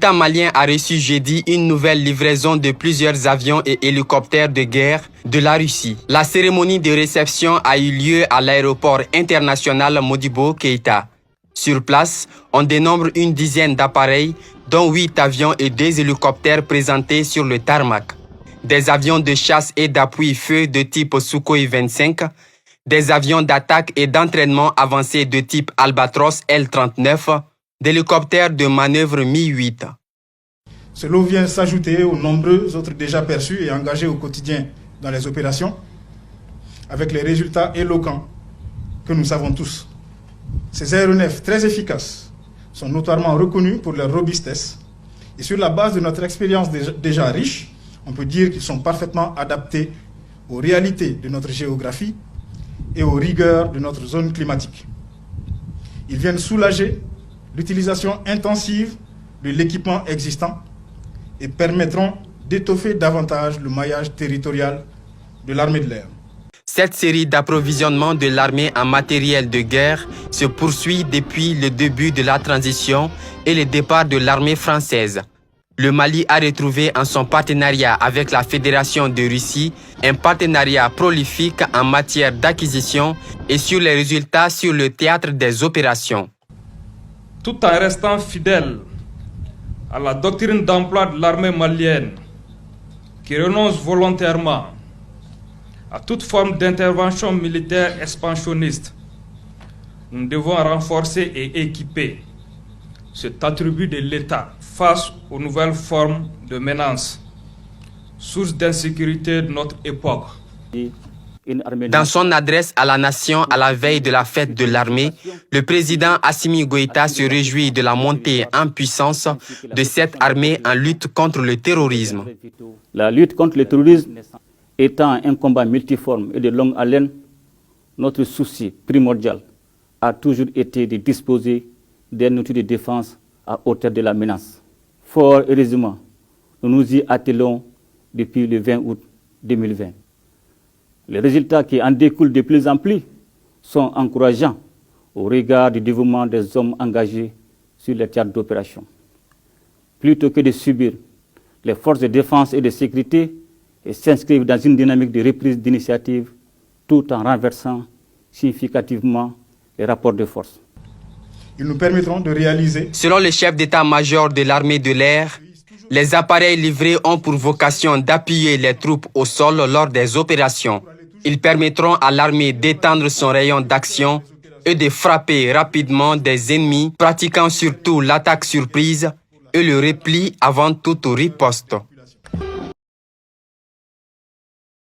L'État malien a reçu jeudi une nouvelle livraison de plusieurs avions et hélicoptères de guerre de la Russie. La cérémonie de réception a eu lieu à l'aéroport international Modibo Keïta. Sur place, on dénombre une dizaine d'appareils, dont 8 avions et 2 hélicoptères présentés sur le tarmac. Des avions de chasse et d'appui-feu de type Sukhoi 25, des avions d'attaque et d'entraînement avancés de type Albatros L-39, d'hélicoptères de manœuvre Mi-8. Ce lot vient s'ajouter aux nombreux autres déjà perçus et engagés au quotidien dans les opérations, avec les résultats éloquents que nous savons tous. Ces aéronefs très efficaces sont notoirement reconnus pour leur robustesse et sur la base de notre expérience déjà riche, on peut dire qu'ils sont parfaitement adaptés aux réalités de notre géographie et aux rigueurs de notre zone climatique. Ils viennent soulager l'utilisation intensive de l'équipement existant et permettront d'étoffer davantage le maillage territorial de l'armée de l'air. Cette série d'approvisionnement de l'armée en matériel de guerre se poursuit depuis le début de la transition et le départ de l'armée française. Le Mali a retrouvé en son partenariat avec la Fédération de Russie un partenariat prolifique en matière d'acquisition et sur les résultats sur le théâtre des opérations. Tout en restant fidèle à la doctrine d'emploi de l'armée malienne, qui renonce volontairement à toute forme d'intervention militaire expansionniste, nous devons renforcer et équiper cet attribut de l'État face aux nouvelles formes de menaces, source d'insécurité de notre époque. Dans son adresse à la nation à la veille de la fête de l'armée, le président Assimi Goïta se réjouit de la montée en puissance de cette armée en lutte contre le terrorisme. La lutte contre le terrorisme étant un combat multiforme et de longue haleine, notre souci primordial a toujours été de disposer d'un outil de défense à hauteur de la menace. Fort heureusement, nous nous y attelons depuis le 20 août 2020. Les résultats qui en découlent de plus en plus sont encourageants au regard du dévouement des hommes engagés sur les théâtres d'opération. Plutôt que de subir les forces de défense et de sécurité et s'inscrivent dans une dynamique de reprise d'initiative tout en renversant significativement les rapports de force. Ils nous permettront de réaliser... Selon le chef d'état-major de l'armée de l'air, les appareils livrés ont pour vocation d'appuyer les troupes au sol lors des opérations. Ils permettront à l'armée d'étendre son rayon d'action et de frapper rapidement des ennemis pratiquant surtout l'attaque surprise et le repli avant toute riposte.